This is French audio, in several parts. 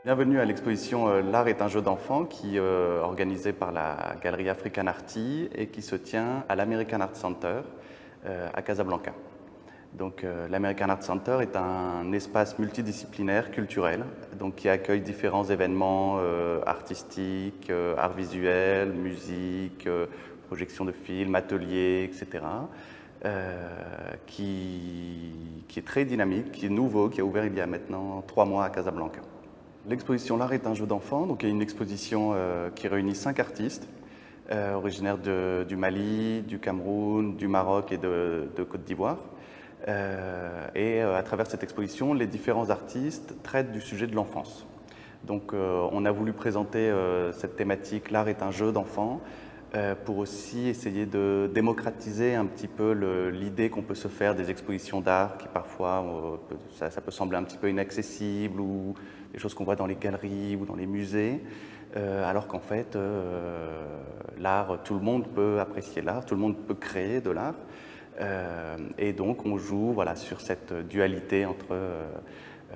Bienvenue à l'exposition L'art est un jeu d'enfant qui est organisée par la galerie African Arty et qui se tient à l'American Art Center à Casablanca. Donc, l'American Art Center est un espace multidisciplinaire culturel donc, qui accueille différents événements artistiques, arts visuels, musique, projection de films, ateliers, etc. Qui est très dynamique, qui est nouveau, qui a ouvert il y a maintenant 3 mois à Casablanca. L'exposition L'art est un jeu d'enfant, donc il y a une exposition qui réunit 5 artistes originaires du Mali, du Cameroun, du Maroc et de Côte d'Ivoire. À travers cette exposition, les différents artistes traitent du sujet de l'enfance. Donc on a voulu présenter cette thématique, l'art est un jeu d'enfant, pour aussi essayer de démocratiser un petit peu l'idée qu'on peut se faire des expositions d'art qui parfois, ça peut sembler un petit peu inaccessible ou des choses qu'on voit dans les galeries ou dans les musées, alors qu'en fait, l'art, tout le monde peut apprécier l'art, tout le monde peut créer de l'art. Et donc on joue voilà, sur cette dualité entre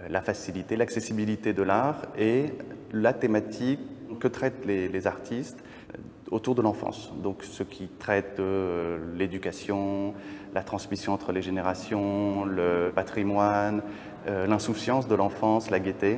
la facilité, l'accessibilité de l'art et la thématique que traitent les artistes autour de l'enfance. Donc ce qui traite de l'éducation, la transmission entre les générations, le patrimoine, l'insouciance de l'enfance, la gaieté.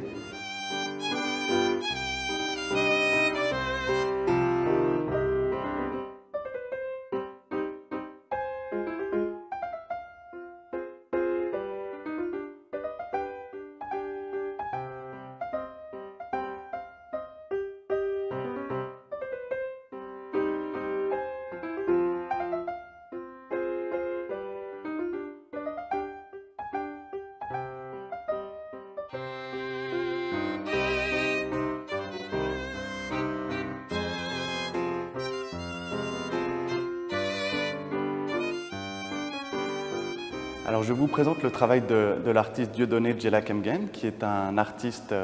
Alors je vous présente le travail de l'artiste Dieudonné Djella Kemgen, qui est un artiste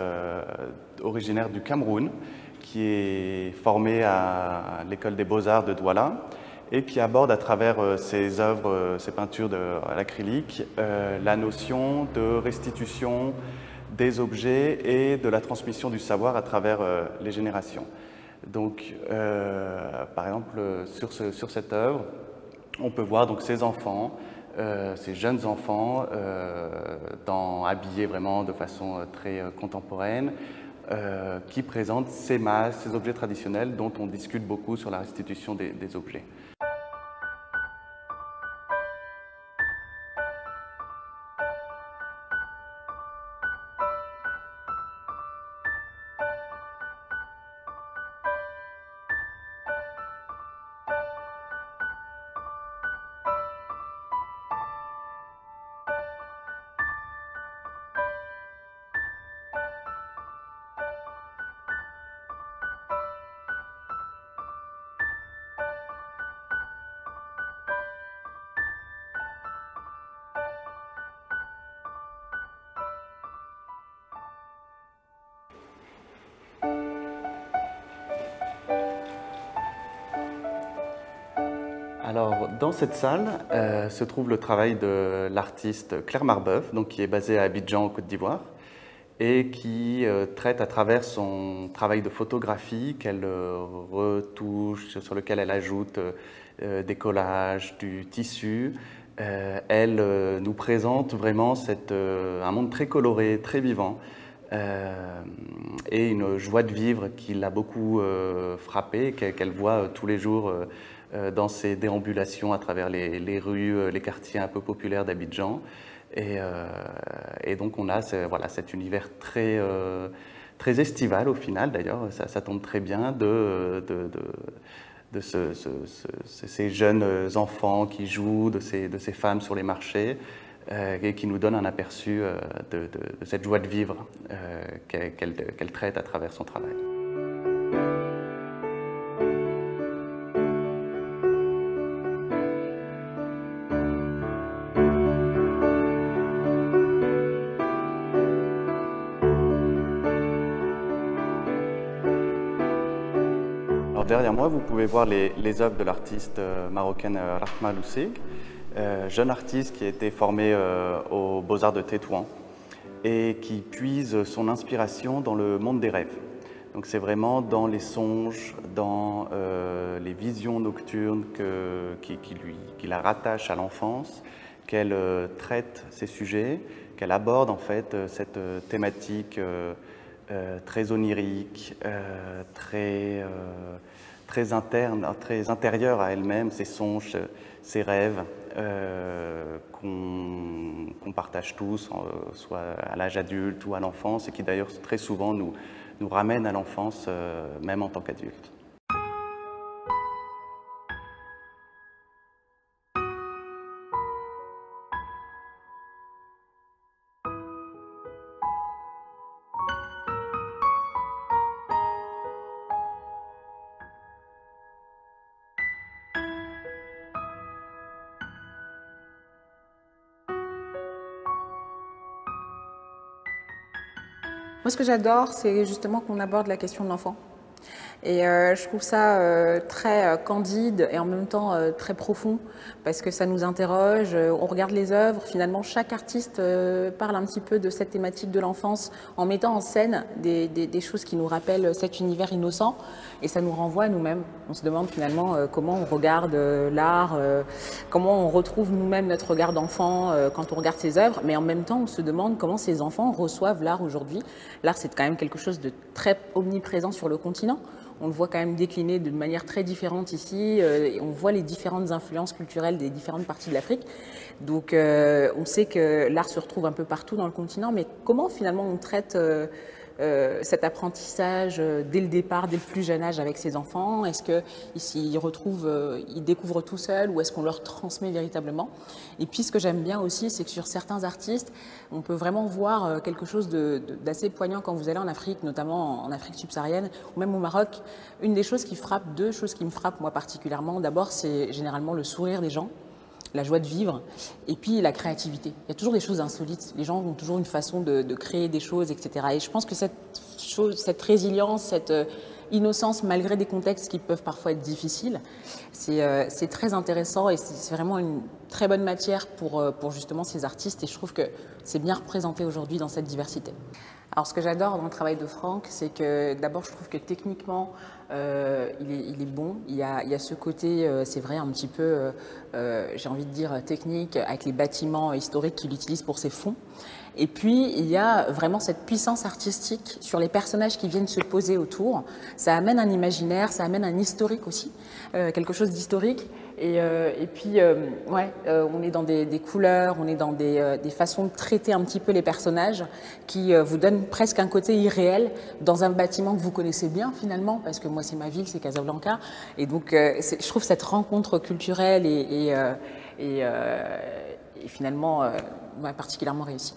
originaire du Cameroun, qui est formé à l'école des beaux-arts de Douala et qui aborde à travers ses œuvres, ses peintures à l'acrylique, la notion de restitution des objets et de la transmission du savoir à travers les générations. Donc, par exemple, sur cette œuvre, on peut voir donc ces enfants, ces jeunes enfants habillés vraiment de façon très contemporaine, qui présentent ces masses, ces objets traditionnels dont on discute beaucoup sur la restitution des objets. Alors, dans cette salle se trouve le travail de l'artiste Claire Marbeuf, donc, qui est basée à Abidjan, en Côte d'Ivoire, et qui traite à travers son travail de photographie qu'elle retouche, sur lequel elle ajoute des collages, du tissu. Elle nous présente vraiment un monde très coloré, très vivant, et une joie de vivre qui l'a beaucoup frappée, qu'elle voit tous les jours dans ses déambulations à travers les rues, les quartiers un peu populaires d'Abidjan. Et donc on a voilà, cet univers très estival au final, d'ailleurs, ça tombe très bien de ces jeunes enfants qui jouent, de ces femmes sur les marchés, et qui nous donnent un aperçu de cette joie de vivre qu'elle traite à travers son travail. Alors derrière moi, vous pouvez voir les œuvres de l'artiste marocaine Rahma Loussig, jeune artiste qui a été formée aux Beaux-Arts de Tétouan. et qui puise son inspiration dans le monde des rêves. Donc c'est vraiment dans les songes, dans les visions nocturnes qui la rattachent à l'enfance, qu'elle traite ces sujets, qu'elle aborde en fait cette thématique très onirique, très interne, très intérieure à elle-même, ses songes, ses rêves qu'on partage tous, soit à l'âge adulte ou à l'enfance, et qui d'ailleurs très souvent nous ramènent à l'enfance, même en tant qu'adultes. Moi, ce que j'adore, c'est justement qu'on aborde la question de l'enfant. Et je trouve ça très candide et en même temps très profond parce que ça nous interroge, on regarde les œuvres, finalement chaque artiste parle un petit peu de cette thématique de l'enfance en mettant en scène des choses qui nous rappellent cet univers innocent et ça nous renvoie à nous-mêmes. On se demande finalement comment on regarde l'art, comment on retrouve nous-mêmes notre regard d'enfant quand on regarde ces œuvres, mais en même temps on se demande comment ces enfants reçoivent l'art aujourd'hui. L'art c'est quand même quelque chose de très omniprésent sur le continent. On le voit quand même décliner de manière très différente ici. Et on voit les différentes influences culturelles des différentes parties de l'Afrique. Donc on sait que l'art se retrouve un peu partout dans le continent, mais comment finalement on traite cet apprentissage dès le départ, dès le plus jeune âge avec ses enfants? Est-ce qu'ils ils découvrent tout seuls ou est-ce qu'on leur transmet véritablement? Et puis ce que j'aime bien aussi, c'est que sur certains artistes, on peut vraiment voir quelque chose d'assez poignant quand vous allez en Afrique, notamment en Afrique subsaharienne ou même au Maroc. Deux choses qui me frappent moi particulièrement. D'abord, c'est généralement le sourire des gens, la joie de vivre, et puis la créativité. Il y a toujours des choses insolites. Les gens ont toujours une façon de créer des choses, etc. Et je pense que cette résilience, cette innocence, malgré des contextes qui peuvent parfois être difficiles, c'est très intéressant et c'est vraiment une très bonne matière pour justement ces artistes. Et je trouve que c'est bien représenté aujourd'hui dans cette diversité. Alors ce que j'adore dans le travail de Franck, c'est que d'abord je trouve que techniquement il est bon. Il y a ce côté, c'est vrai, un petit peu, j'ai envie de dire, technique, avec les bâtiments historiques qu'il utilise pour ses fonds. Et puis, il y a vraiment cette puissance artistique sur les personnages qui viennent se poser autour. Ça amène un imaginaire, ça amène un historique aussi, quelque chose d'historique. Et puis, on est dans des couleurs, on est dans des façons de traiter un petit peu les personnages qui vous donnent presque un côté irréel dans un bâtiment que vous connaissez bien finalement, parce que moi c'est ma ville, c'est Casablanca. Et donc, je trouve cette rencontre culturelle et finalement particulièrement réussie.